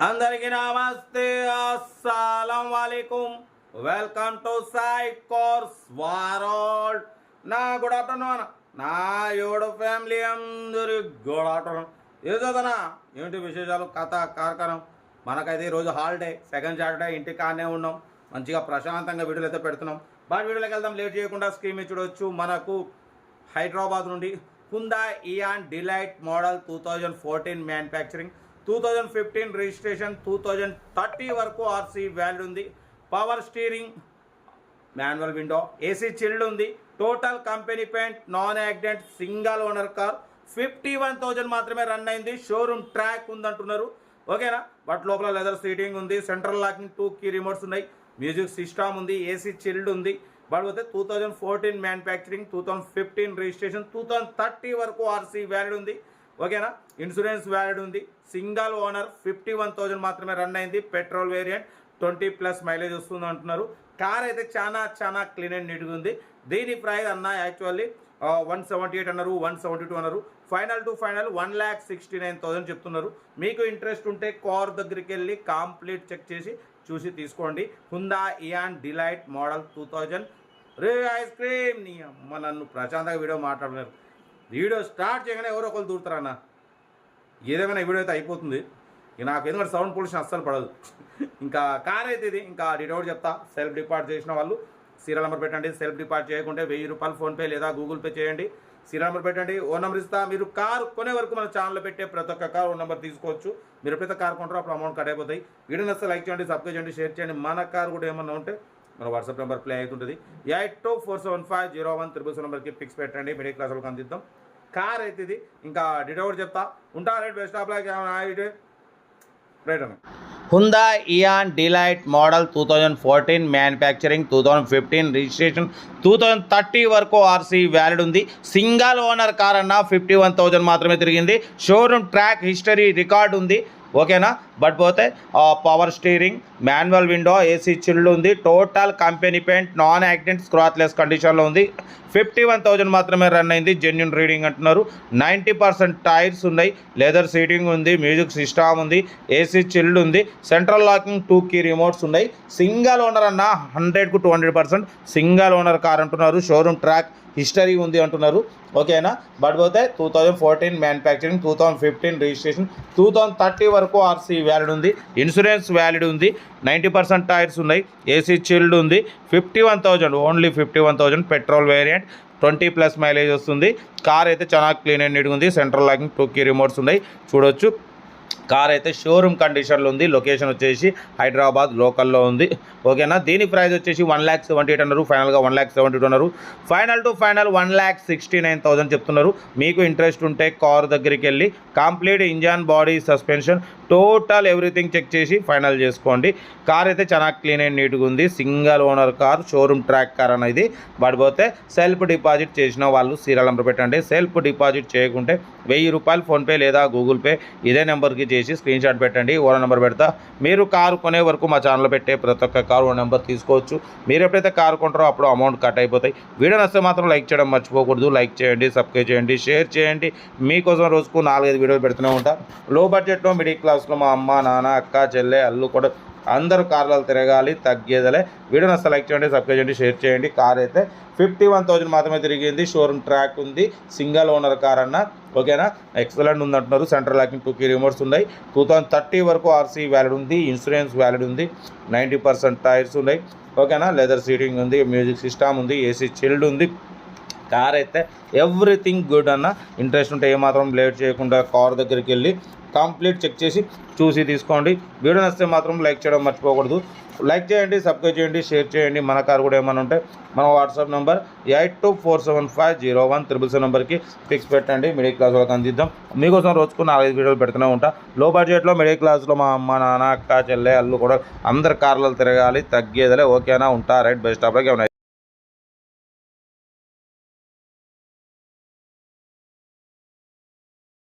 అందరికీ నమస్తే, అస్సలం వాలేకుం. Welcome to Sai course world. నా గుడ్ ఆఫ్టర్నూన్, నా యోడు ఫ్యామిలీ అందరి గుడ్ ఆఫ్టర్నూన్. ఏదోదనా ఏంటి విశేషాలు, కథ కార్యక్రమం. మనకైతే ఈరోజు హాలిడే, సెకండ్ సాటర్డే, ఇంటి కానే ఉన్నాం. మంచిగా ప్రశాంతంగా వీడియోలు అయితే పెడుతున్నాం. బాగా వీడియోలోకి వెళ్దాం, లేట్ చేయకుండా. స్క్రీన్ మీద చూడవచ్చు. మనకు హైదరాబాద్ నుండి Hyundai Eon delight model 2014 manufacturing, 2015 registration, 2030 వరకు ఆర్సీ వాల్యూ ఉంది. Power steering, manual window, AC chilled ఉంది. Total company paint, non accident, single owner car. 51,000 మాత్రమే రన్ అయింది. షోరూమ్ ట్రాక్ ఉందంటున్నారు. ఓకేనా? బట్ లోపల లెదర్ సీటింగ్ ఉంది. సెంట్రల్ లాకింగ్ 2 కీ రిమోట్స్ ఉన్నాయి. మ్యూజిక్ సిస్టమ్ ఉంది. ఏసీ చిల్డ్ ఉంది. బట్ పోతే 2014 మ్యానుఫ్యాక్చరింగ్, 2015 రిజిస్ట్రేషన్, 2030 వరకు ఆర్సీ వ్యాలిడ్ ఉంది. ఓకేనా? ఇన్సూరెన్స్ వ్యాలిడ్ ఉంది. సింగల్ ఓనర్, 51,000 మాత్రమే రన్ అయింది. పెట్రోల్ వేరియంట్, 20+ మైలేజ్ వస్తుంది అంటున్నారు. కార్ అయితే చాలా క్లీన్ అండ్ నీట్గా ఉంది. దీని ప్రైస్ అన్న యాక్చువల్లీ 178 అన్నారు, 172 అన్నారు. ఫైనల్ టు ఫైనల్ 1,69,000 చెప్తున్నారు. మీకు ఇంట్రెస్ట్ ఉంటే కార్ దగ్గరికి వెళ్ళి కంప్లీట్ చెక్ చేసి చూసి తీసుకోండి. Hyundai Eon delight model 2000. రే ఐస్ క్రీమ్, నీ అమ్మ నన్ను ప్రశాంతంగా వీడియో మాట్లాడుతున్నారు. వీడియో స్టార్ట్ చేయగానే ఎవరో ఒకరు దూరుతారన్న. ఏదేమైనా వీడియో అయితే అయిపోతుంది. ఇక నాకు ఎందుకంటే సౌండ్ పొల్యూషన్ అస్సలు పడదు. ఇంకా కార్ అయితే ఇది. ఇంకా డీటెయిల్ చెప్తా. సెల్ఫ్ డిపార్ట్ చేసిన వాళ్ళు సీరియల్ నెంబర్ పెట్టండి. సెల్ఫ్ డిపార్ట్ చేయకుంటే 1000 రూపాయలు ఫోన్పే లేదా గూగుల్ పే చేయండి. సీరియల్ నెంబర్ పెట్టండి. ఓ నెంబర్ ఇస్తా. మీరు కారు కొనే వరకు మన ఛానల్లో పెట్టే ప్రతి ఒక్క కార్ ఓ నెంబర్ తీసుకోవచ్చు. మీరు ఎప్పుడైతే కార్ కొంటారో అప్పుడు అమౌంట్ కట్ అయిపోతాయి. వీడియో నచ్చితే లైక్ చేయండి, సబ్స్క్రైబ్ చేయండి, షేర్ చేయండి. మన కార్ కూడా ఏమన్నా ఉంటే మన వాట్సాప్ నెంబర్ ప్లే అవుతుంటుంది. 82475013 నెంబర్కి పిక్స్ పెట్టండి. మిడిల్ క్లాస్ వాళ్ళకి అందిద్దాం. కార్ అయితే ఇది. ఇంకా డీటెయిల్ చెప్తా. ఉంటా right. Best of luck. Right అన్న. Hyundai Eon delight model 2014 manufacturing, 2015 registration, 2030 వరకు ఆర్సీ వ్యాలిడ్ ఉంది. సింగల్ ఓనర్ కార్ అన్న. 51,000 మాత్రమే తిరిగింది. షోరూమ్ ట్రాక్ హిస్టరీ రికార్డ్ ఉంది. ఓకేనా? బట్ పోతే power steering, manual window, AC chilled ఉంది. Total company paint, non accident, scratchless కండిషన్లో ఉంది. 51,000 మాత్రమే రన్ అయింది. జెన్యున్ రీడింగ్ అంటున్నారు. 90% టైర్స్ ఉన్నాయి. లెదర్ సీటింగ్ ఉంది. మ్యూజిక్ సిస్టమ్ ఉంది. ఏసీ చిల్డ్ ఉంది. సెంట్రల్ లాకింగ్ 2 కీ రిమోట్స్ ఉన్నాయి. సింగల్ ఓనర్ అన్న. 100కు 200% సింగల్ ఓనర్ కార్ అంటున్నారు. షోరూమ్ ట్రాక్ హిస్టరీ ఉంది అంటున్నారు. ఓకేనా? బట్ పోతే 2014 మ్యానుఫ్యాక్చరింగ్, 2015 రిజిస్ట్రేషన్, 2030 వరకు ఆర్సీ వ్యాలిడ్ ఉంది. ఇన్సూరెన్స్ వ్యాలిడ్ ఉంది. 90% టైర్స్ ఉన్నాయి. ఏసీ చిల్డ్ ఉంది. 51,000, ఓన్లీ 51,000. పెట్రోల్ వేరియంట్, 20+ మైలేజ్ వస్తుంది. కార్ అయితే చాలా క్లీన్ అండ్ నీట్గా ఉంది. సెంట్రల్ లాకింగ్ 2 కీ రిమోట్స్ ఉన్నాయి. చూడొచ్చు. కార్ అయితే షోరూమ్ కండిషన్లో ఉంది. లొకేషన్ వచ్చేసి హైదరాబాద్ లోకల్లో ఉంది. ఓకేనా? దీని ప్రైస్ వచ్చేసి 1,78,000 అన్నారు. ఫైనల్గా 1,72,000 అన్నారు. ఫైనల్ టు ఫైనల్ 1,69,000 చెప్తున్నారు. మీకు ఇంట్రెస్ట్ ఉంటే కార్ దగ్గరికి వెళ్ళి complete engine, body, suspension, total everything check చేసి ఫైనల్ చేసుకోండి. కార్ అయితే చాలా క్లీన్ అండ్ నీట్గా ఉంది. Single owner car, showroom track car అనేది. పడిపోతే సెల్ఫ్ డిపాజిట్ చేసిన వాళ్ళు సీరియల్ నెంబర్ పెట్టండి. సెల్ఫ్ డిపాజిట్ చేయకుంటే 1000 రూపాయలు ఫోన్పే లేదా గూగుల్ పే ఇదే నెంబర్కి చేసి స్క్రీన్ షాట్ పెట్టండి. ఓ నెంబర్ పెడతా. మీరు కారు కొనే వరకు మా ఛానల్లో పెట్టే ప్రతి ఒక్క కారు ఓ నెంబర్ తీసుకోవచ్చు. మీరు ఎప్పుడైతే కారు కొంటారో అప్పుడు అమౌంట్ కట్ అయిపోతాయి. వీడియో నచ్చితే మాత్రం లైక్ చేయడం మర్చిపోకూడదు. లైక్ చేయండి, సబ్స్క్రైబ్ చేయండి, షేర్ చేయండి. మీకోసం రోజుకు 4-5 వీడియోలు పెడుతూనే ఉంటా. లో బడ్జెట్లో, మిడిల్ క్లాస్లో మా అమ్మ, నాన్న, అక్క, చెల్లె, అల్లు కూడా అందరూ కార్లలో తిరగాలి, తగ్గేదలే. వీడియో నచ్చితే లైక్ చేయండి, సబ్స్క్రైబ్ చేయండి, షేర్ చేయండి. కార్ అయితే 51,000 మాత్రమే తిరిగింది. షోరూమ్ ట్రాక్ ఉంది. సింగల్ ఓనర్ కార్ అన్న. ఓకేనా? ఎక్సలెంట్ ఉంది అంటున్నారు. సెంట్రల్ లాకింగ్ 2 కీ రిమోట్స్ ఉన్నాయి. 2030 వరకు ఆర్సీ వ్యాలిడ్ ఉంది. ఇన్సూరెన్స్ వ్యాలిడ్ ఉంది. 90% టైర్స్ ఉన్నాయి. ఓకేనా? లెదర్ సీటింగ్ ఉంది. మ్యూజిక్ సిస్టమ్ ఉంది. ఏసీ చిల్డ్ ఉంది. కార్ అయితే ఎవ్రీథింగ్ గుడ్ అన్న. ఇంట్రెస్ట్ ఉంటే ఏమాత్రం లేట్ చేయకుండా కార్ దగ్గరికి వెళ్ళి కంప్లీట్ చెక్ చేసి చూసి తీసుకోండి. వీడియో నచ్చితే మాత్రం లైక్ చేయడం మర్చిపోకూడదు. లైక్ చేయండి, సబ్స్క్రైబ్ చేయండి, షేర్ చేయండి. మన కార్ కూడా ఏమైనా ఉంటే మన వాట్సాప్ నెంబర్ 82475013 నెంబర్కి పిక్స్ పెట్టండి. మిడిల్ క్లాస్ వాళ్ళకి అందిద్దాం. మీకోసం రోజుకు 4-5 వీడియోలు పెడుతూనే ఉంటా. లో బడ్జెట్లో, మిడిల్ క్లాస్లో మా అమ్మ, నాన్న, అక్క, చెల్లె, అల్లు కూడా అందరు కార్లలో తిరగాలి, తగ్గేదలే. ఓకేనా? ఉంటా రైట్. Best of luck.